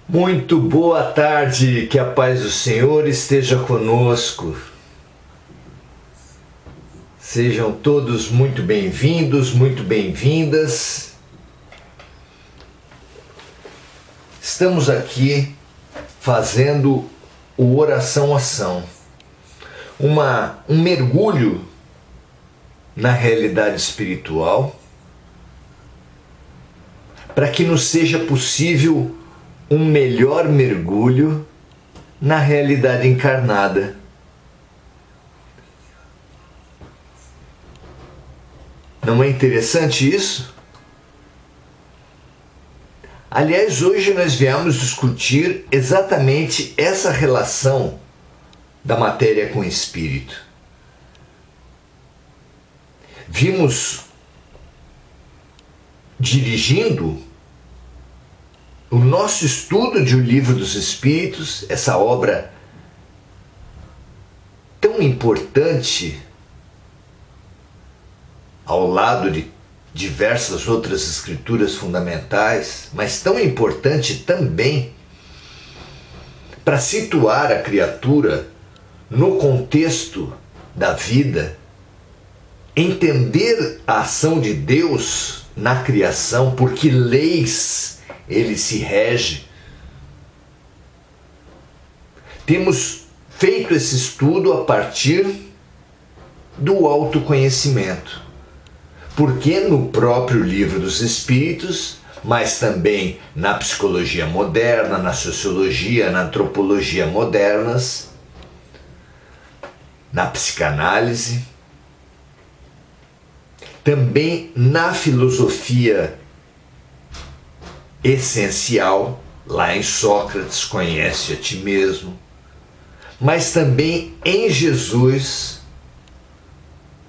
Muito boa tarde, que a paz do Senhor esteja conosco. Sejam todos muito bem-vindos, muito bem-vindas. Estamos aqui fazendo o Oração-Ação, um mergulho na realidade espiritual, para que nos seja possível um melhor mergulho na realidade encarnada. Não é interessante isso? Aliás, hoje nós viemos discutir exatamente essa relação da matéria com o espírito. Vimos dirigindo o nosso estudo de O Livro dos Espíritos, essa obra tão importante, ao lado de diversas outras escrituras fundamentais, mas tão importante também para situar a criatura no contexto da vida, entender a ação de Deus na criação, por que leis ele se rege. Temos feito esse estudo a partir do autoconhecimento, porque no próprio Livro dos Espíritos, mas também na psicologia moderna, na sociologia, na antropologia modernas, na psicanálise, também na filosofia essencial, lá em Sócrates, conhece a ti mesmo, mas também em Jesus,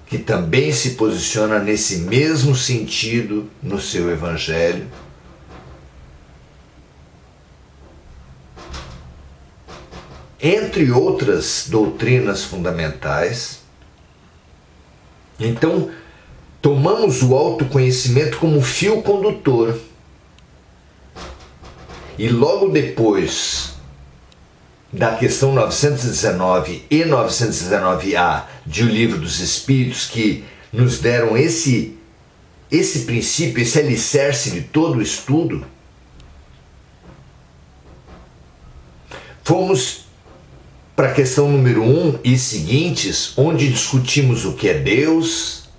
que também se posiciona nesse mesmo sentido no seu Evangelho. Entre outras doutrinas fundamentais. Então, tomamos o autoconhecimento como fio condutor. E logo depois da questão 919 e 919A de O Livro dos Espíritos, que nos deram esse princípio, esse alicerce de todo o estudo, fomos para a questão número 1 e seguintes, onde discutimos o que é Deus,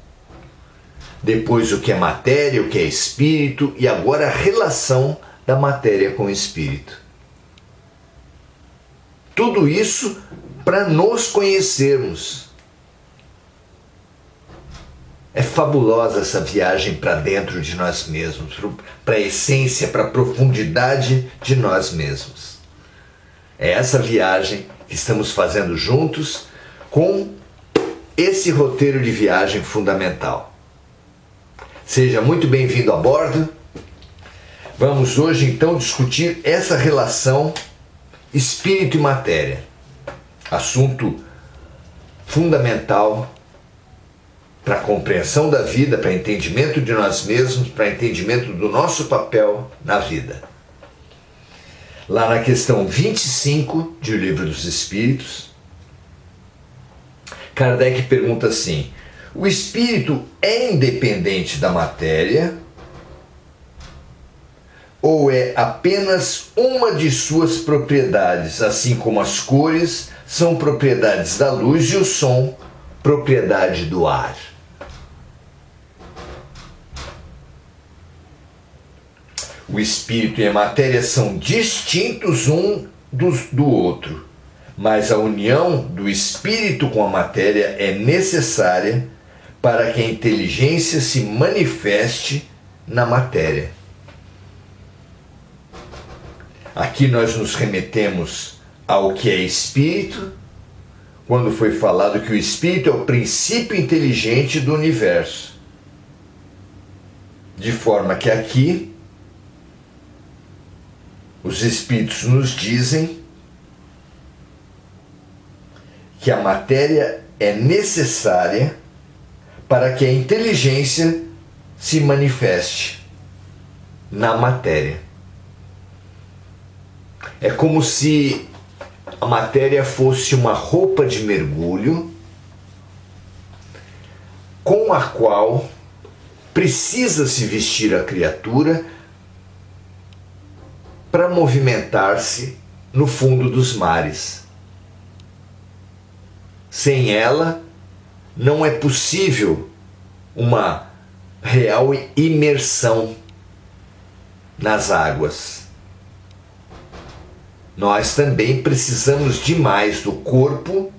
depois o que é matéria, o que é espírito, e agora a relação da matéria com o espírito. Tudo isso para nos conhecermos. É fabulosa essa viagem para dentro de nós mesmos, para a essência, para a profundidade de nós mesmos. É essa viagem que estamos fazendo juntos com esse roteiro de viagem fundamental. Seja muito bem-vindo a bordo. Vamos hoje então discutir essa relação espírito e matéria, assunto fundamental para a compreensão da vida, para entendimento de nós mesmos, para entendimento do nosso papel na vida. Lá na questão 25 de O Livro dos Espíritos, Kardec pergunta assim: o espírito é independente da matéria ou é apenas uma de suas propriedades, assim como as cores são propriedades da luz e o som propriedade do ar? O espírito e a matéria são distintos um do outro, mas a união do espírito com a matéria é necessária para que a inteligência se manifeste na matéria. Aqui nós nos remetemos ao que é espírito, quando foi falado que o espírito é o princípio inteligente do universo. De forma que aqui os espíritos nos dizem que a matéria é necessária para que a inteligência se manifeste na matéria. É como se a matéria fosse uma roupa de mergulho com a qual precisa se vestir a criatura para movimentar-se no fundo dos mares. Sem ela, não é possível uma real imersão nas águas. Nós também precisamos demais do corpo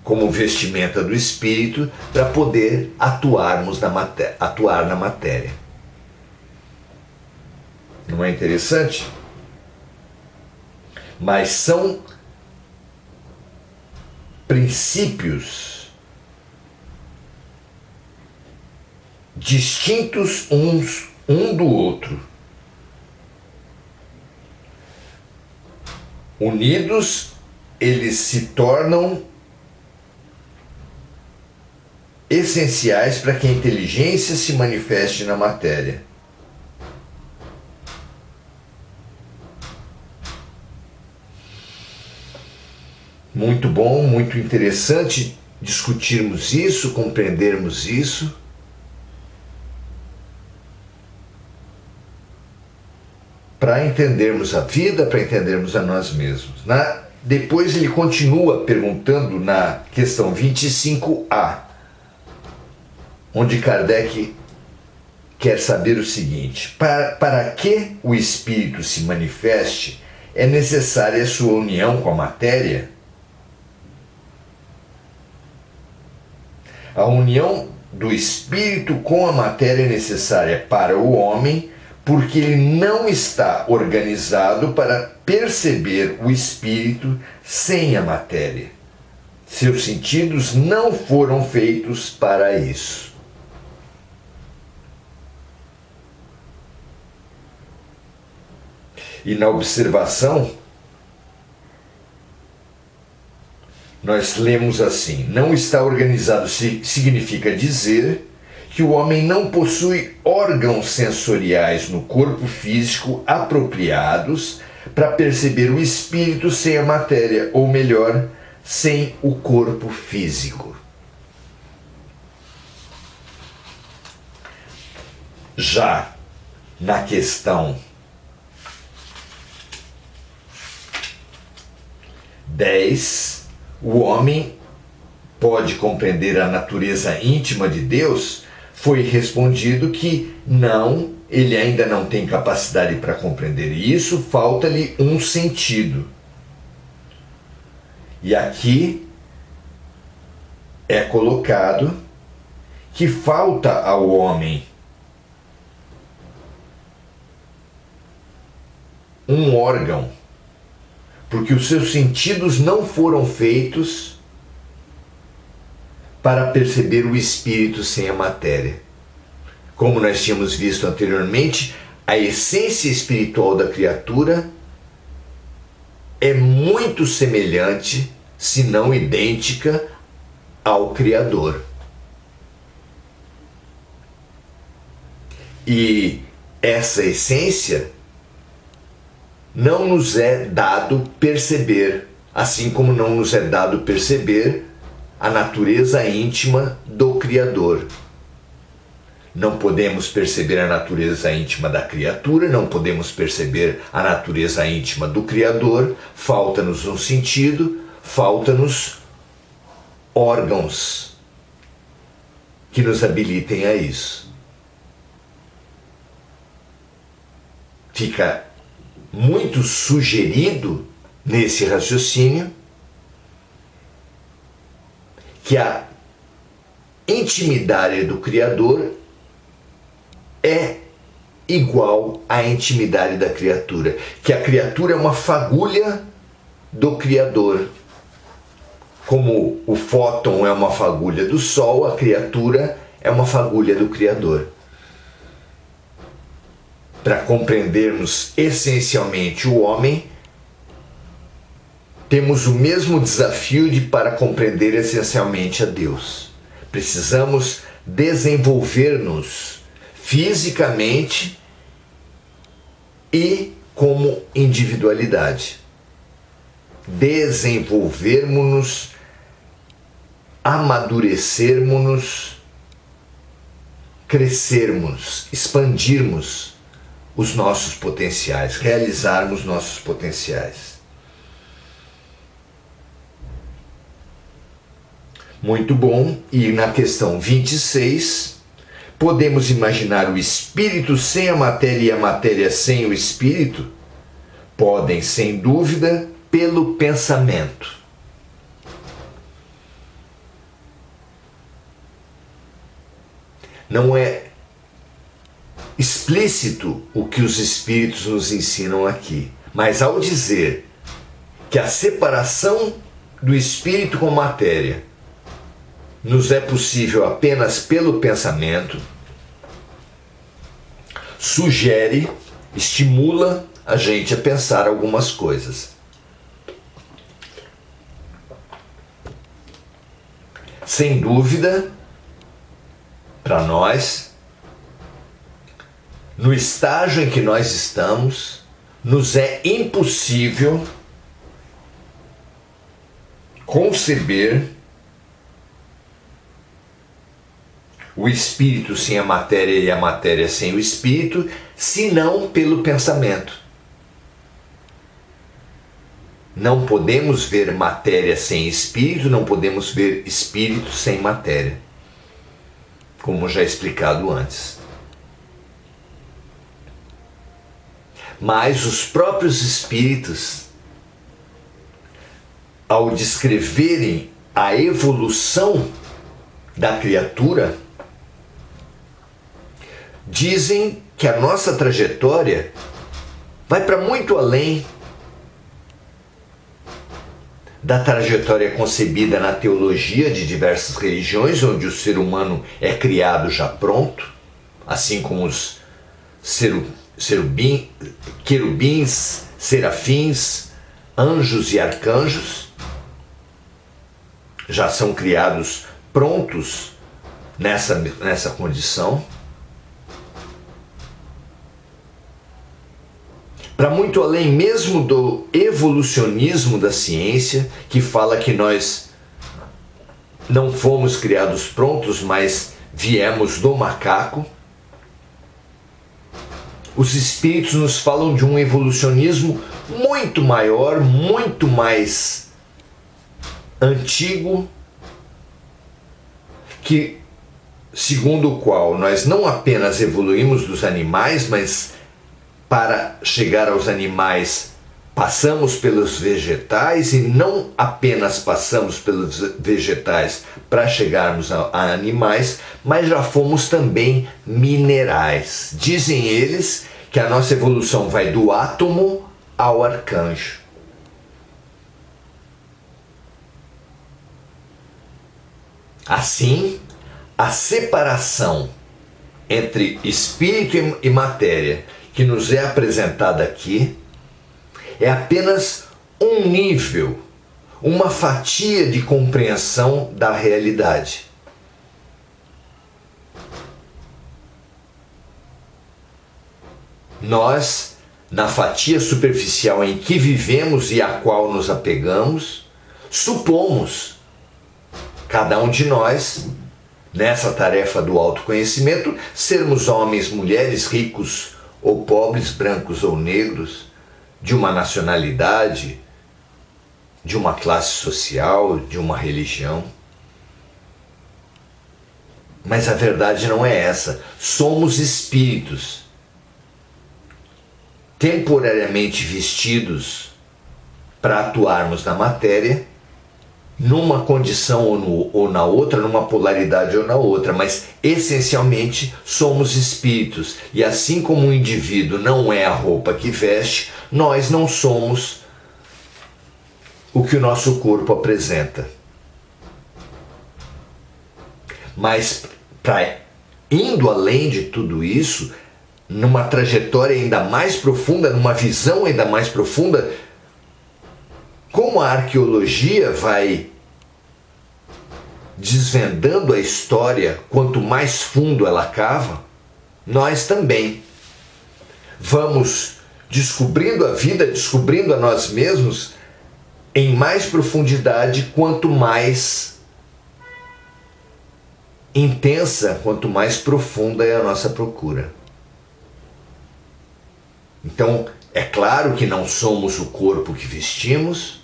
como vestimenta do espírito para poder atuar na matéria. Não é interessante? Mas são princípios distintos um do outro. Unidos, eles se tornam essenciais para que a inteligência se manifeste na matéria. Muito bom, muito interessante discutirmos isso, compreendermos isso. Para entendermos a vida, para entendermos a nós mesmos. Depois ele continua perguntando na questão 25a, onde Kardec quer saber o seguinte: para que o espírito se manifeste, é necessária a sua união com a matéria? A união do espírito com a matéria é necessária para o homem, porque ele não está organizado para perceber o espírito sem a matéria. Seus sentidos não foram feitos para isso. E na observação, nós lemos assim: não está organizado significa dizer que o homem não possui órgãos sensoriais no corpo físico apropriados para perceber o espírito sem a matéria, ou melhor, sem o corpo físico. Já na questão 10, o homem pode compreender a natureza íntima de Deus. Foi respondido que não, ele ainda não tem capacidade para compreender isso, falta-lhe um sentido. E aqui é colocado que falta ao homem um órgão, porque os seus sentidos não foram feitos para perceber o espírito sem a matéria. Como nós tínhamos visto anteriormente, a essência espiritual da criatura é muito semelhante, se não idêntica, ao Criador. E essa essência não nos é dado perceber, assim como não nos é dado perceber a natureza íntima do Criador. Não podemos perceber a natureza íntima da criatura, não podemos perceber a natureza íntima do Criador, falta-nos um sentido, falta-nos órgãos que nos habilitem a isso. Fica muito sugerido nesse raciocínio que a intimidade do Criador é igual à intimidade da criatura, que a criatura é uma fagulha do Criador. Como o fóton é uma fagulha do Sol, a criatura é uma fagulha do Criador. Para compreendermos essencialmente o homem, temos o mesmo desafio para compreender essencialmente a Deus. Precisamos desenvolver-nos fisicamente e como individualidade. Desenvolvermos-nos, amadurecermos-nos, crescermos, expandirmos os nossos potenciais, realizarmos nossos potenciais. Muito bom. E na questão 26, podemos imaginar o espírito sem a matéria e a matéria sem o espírito? Podem, sem dúvida, pelo pensamento. Não é explícito o que os espíritos nos ensinam aqui, mas ao dizer que a separação do espírito com matéria nos é possível apenas pelo pensamento, sugere, estimula a gente a pensar algumas coisas. Sem dúvida, para nós, no estágio em que nós estamos, nos é impossível conceber o espírito sem a matéria e a matéria sem o espírito, senão pelo pensamento. Não podemos ver matéria sem espírito, não podemos ver espírito sem matéria, como já explicado antes. Mas os próprios espíritos, ao descreverem a evolução da criatura, dizem que a nossa trajetória vai para muito além da trajetória concebida na teologia de diversas religiões, onde o ser humano é criado já pronto, assim como os querubins, serafins, anjos e arcanjos já são criados prontos nessa condição. Para muito além mesmo do evolucionismo da ciência, que fala que nós não fomos criados prontos, mas viemos do macaco. Os espíritos nos falam de um evolucionismo muito maior, muito mais antigo, que, segundo o qual nós não apenas evoluímos dos animais, mas para chegar aos animais passamos pelos vegetais, e não apenas passamos pelos vegetais para chegarmos a animais, mas já fomos também minerais. Dizem eles que a nossa evolução vai do átomo ao arcanjo. Assim, a separação entre espírito e matéria que nos é apresentada aqui é apenas um nível, uma fatia de compreensão da realidade. Nós, na fatia superficial em que vivemos e a qual nos apegamos, supomos, cada um de nós, nessa tarefa do autoconhecimento, sermos homens, mulheres, ricos ou pobres, brancos ou negros, de uma nacionalidade, de uma classe social, de uma religião. Mas a verdade não é essa. Somos espíritos temporariamente vestidos para atuarmos na matéria, numa condição ou na outra, numa polaridade ou na outra, mas essencialmente somos espíritos. E assim como o indivíduo não é a roupa que veste, nós não somos o que o nosso corpo apresenta. Mas, indo além de tudo isso, numa trajetória ainda mais profunda, numa visão ainda mais profunda, como a arqueologia vai desvendando a história, quanto mais fundo ela cava, nós também vamos descobrindo a vida, descobrindo a nós mesmos em mais profundidade, quanto mais intensa, quanto mais profunda é a nossa procura. Então, é claro que não somos o corpo que vestimos.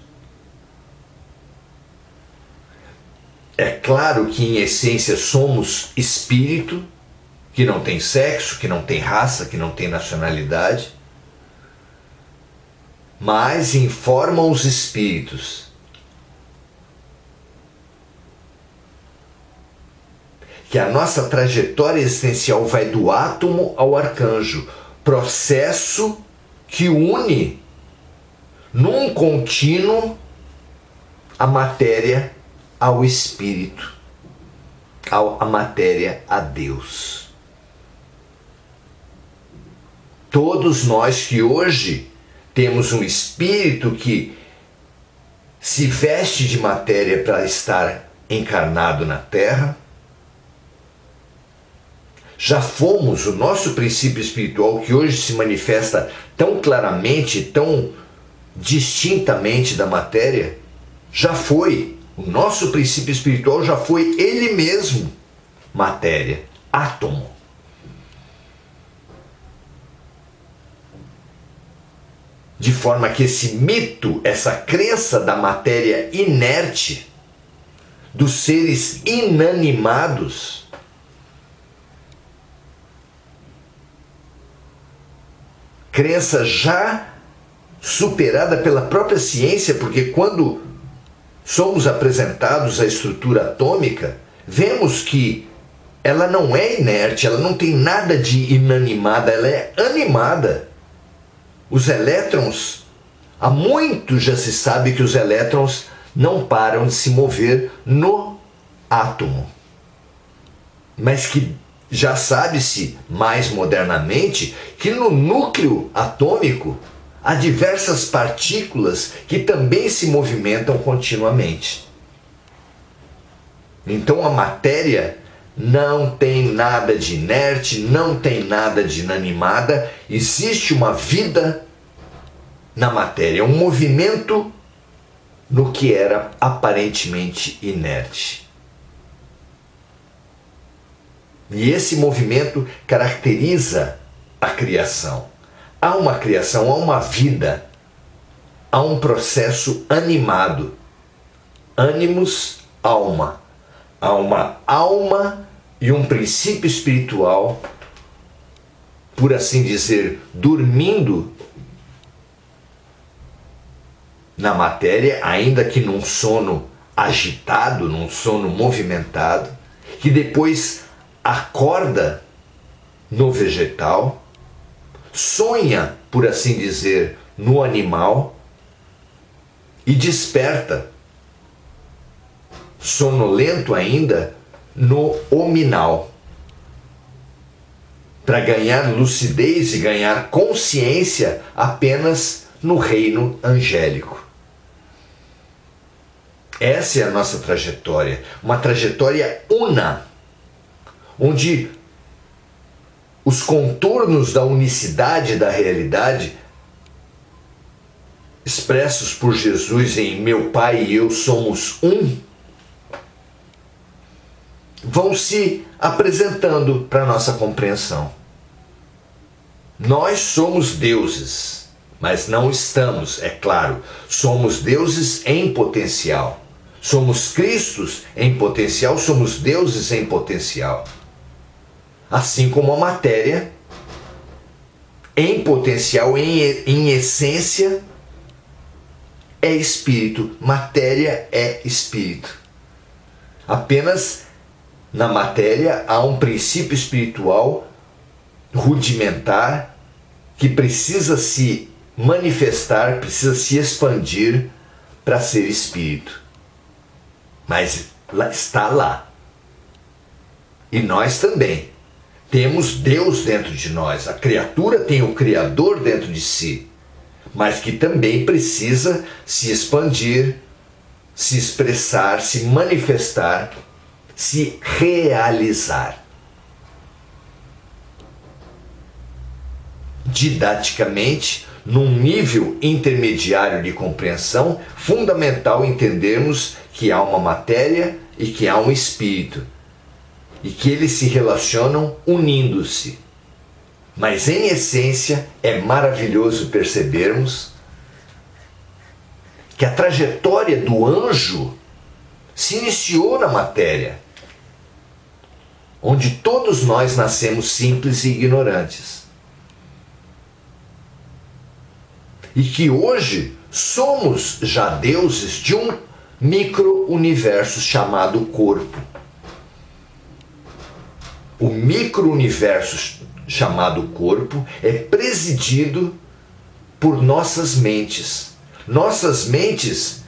É claro que, em essência, somos espírito, que não tem sexo, que não tem raça, que não tem nacionalidade. Mas informam os espíritos que a nossa trajetória existencial vai do átomo ao arcanjo, processo que une num contínuo a matéria ao espírito, a matéria a Deus. Todos nós que hoje temos um espírito que se veste de matéria para estar encarnado na Terra, já fomos o nosso princípio espiritual, que hoje se manifesta tão claramente, tão distintamente da matéria, já foi, o nosso princípio espiritual já foi ele mesmo matéria, átomo. De forma que esse mito, essa crença da matéria inerte, dos seres inanimados, crença já superada pela própria ciência, porque quando somos apresentados à estrutura atômica, vemos que ela não é inerte, ela não tem nada de inanimada, ela é animada. Os elétrons, há muito já se sabe que os elétrons não param de se mover no átomo. Mas que já sabe-se mais modernamente que no núcleo atômico há diversas partículas que também se movimentam continuamente. Então a matéria não tem nada de inerte, não tem nada de inanimada, existe uma vida na matéria, um movimento no que era aparentemente inerte. E esse movimento caracteriza a criação. Há uma criação, há uma vida, há um processo animado. Ânimos, alma. Há uma alma e um princípio espiritual, por assim dizer, dormindo na matéria, ainda que num sono agitado, num sono movimentado, que depois acorda no vegetal, sonha, por assim dizer, no animal e desperta, sonolento ainda, no hominal, para ganhar lucidez e ganhar consciência apenas no reino angélico. Essa é a nossa trajetória, uma trajetória una, onde os contornos da unicidade da realidade, expressos por Jesus em meu Pai e eu somos um, vão se apresentando para a nossa compreensão. Nós somos deuses, mas não estamos, é claro, somos deuses em potencial. Somos Cristos em potencial, somos deuses em potencial. Assim como a matéria, em potencial, em essência, é espírito. Matéria é espírito. Apenas na matéria há um princípio espiritual rudimentar que precisa se manifestar, precisa se expandir para ser espírito. Mas está lá. E nós também. Temos Deus dentro de nós. A criatura tem o Criador dentro de si. Mas que também precisa se expandir, se expressar, se manifestar, se realizar. Didaticamente, num nível intermediário de compreensão, fundamental entendermos que há uma matéria e que há um espírito, e que eles se relacionam unindo-se. Mas em essência é maravilhoso percebermos que a trajetória do anjo se iniciou na matéria, onde todos nós nascemos simples e ignorantes. E que hoje somos já deuses de um micro-universo chamado corpo. O micro-universo chamado corpo é presidido por nossas mentes. Nossas mentes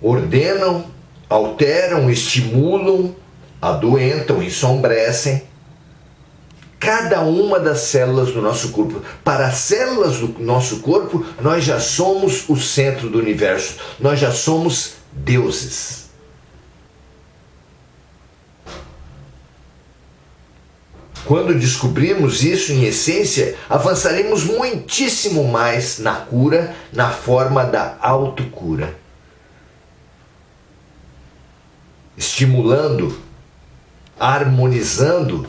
ordenam, alteram, estimulam, adoentam, ensombrecem cada uma das células do nosso corpo. Para as células do nosso corpo, nós já somos o centro do universo. Nós já somos deuses. Quando descobrirmos isso em essência, avançaremos muitíssimo mais na cura, na forma da autocura. Estimulando, harmonizando,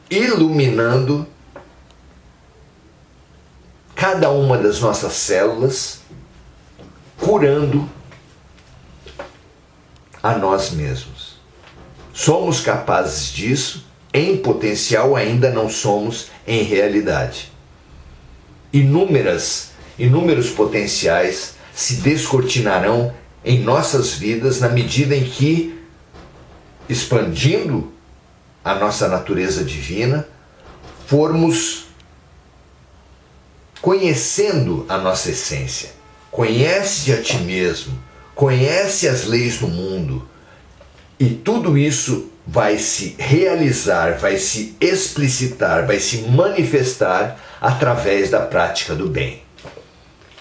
iluminando cada uma das nossas células, curando a nós mesmos. Somos capazes disso, em potencial ainda não somos em realidade. Inúmeros potenciais se descortinarão em nossas vidas na medida em que, expandindo a nossa natureza divina, formos conhecendo a nossa essência. Conhece a ti mesmo, conhece as leis do mundo, e tudo isso vai se realizar, vai se explicitar, vai se manifestar através da prática do bem.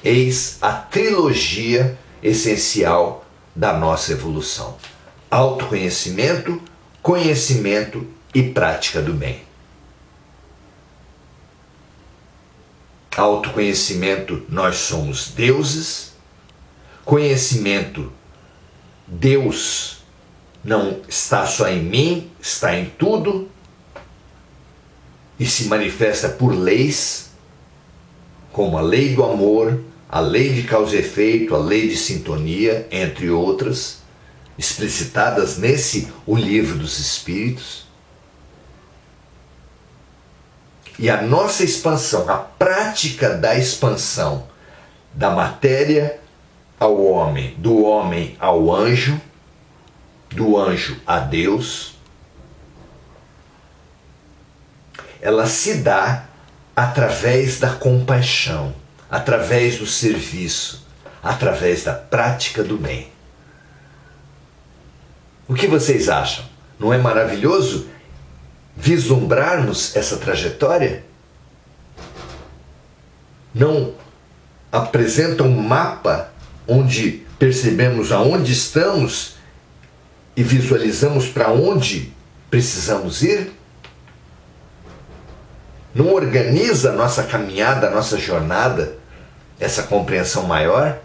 Eis a trilogia essencial da nossa evolução: autoconhecimento, conhecimento e prática do bem. Autoconhecimento, nós somos deuses. Conhecimento, Deus não está só em mim, está em tudo e se manifesta por leis, como a lei do amor, a lei de causa e efeito, a lei de sintonia, entre outras, explicitadas nesse O Livro dos Espíritos. E a nossa expansão, a prática da expansão da matéria ao homem, do homem ao anjo, do anjo a Deus, ela se dá através da compaixão, através do serviço, através da prática do bem. O que vocês acham? Não é maravilhoso vislumbrarmos essa trajetória? Não apresenta um mapa onde percebemos aonde estamos e visualizamos para onde precisamos ir? Não organiza a nossa caminhada, a nossa jornada, essa compreensão maior?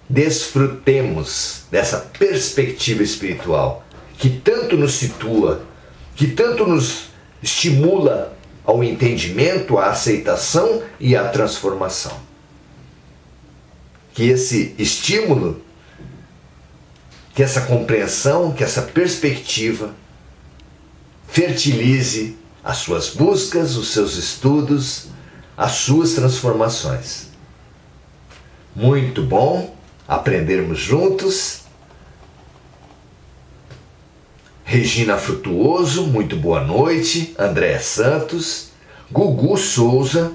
Desfrutemos dessa perspectiva espiritual que tanto nos situa, que tanto nos estimula ao entendimento, à aceitação e à transformação. Que esse estímulo, que essa compreensão, que essa perspectiva fertilize as suas buscas, os seus estudos, as suas transformações. Muito bom aprendermos juntos. Regina Frutuoso, muito boa noite. André Santos. Gugu Souza,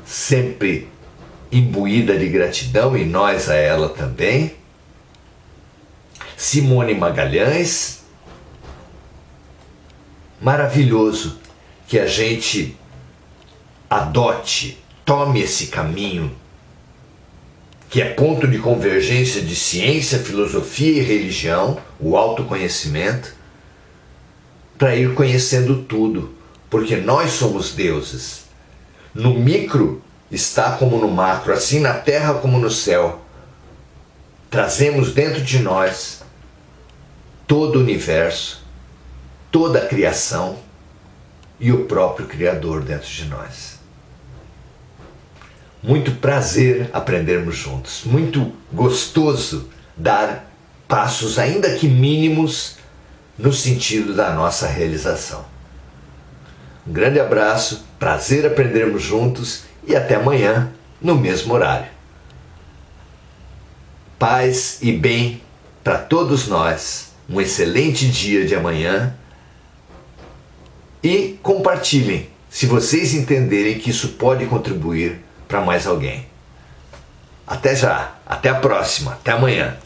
sempre imbuída de gratidão, e nós a ela também. Simone Magalhães. Maravilhoso que a gente adote, tome esse caminho, que é ponto de convergência de ciência, filosofia e religião, o autoconhecimento, para ir conhecendo tudo, porque nós somos deuses. No micro está como no macro, assim na terra como no céu. Trazemos dentro de nós todo o universo, toda a criação e o próprio Criador dentro de nós. Muito prazer aprendermos juntos, muito gostoso dar passos, ainda que mínimos, no sentido da nossa realização. Um grande abraço, prazer aprendermos juntos e até amanhã no mesmo horário. Paz e bem para todos nós, um excelente dia de amanhã e compartilhem se vocês entenderem que isso pode contribuir para mais alguém. Até já, até a próxima, até amanhã.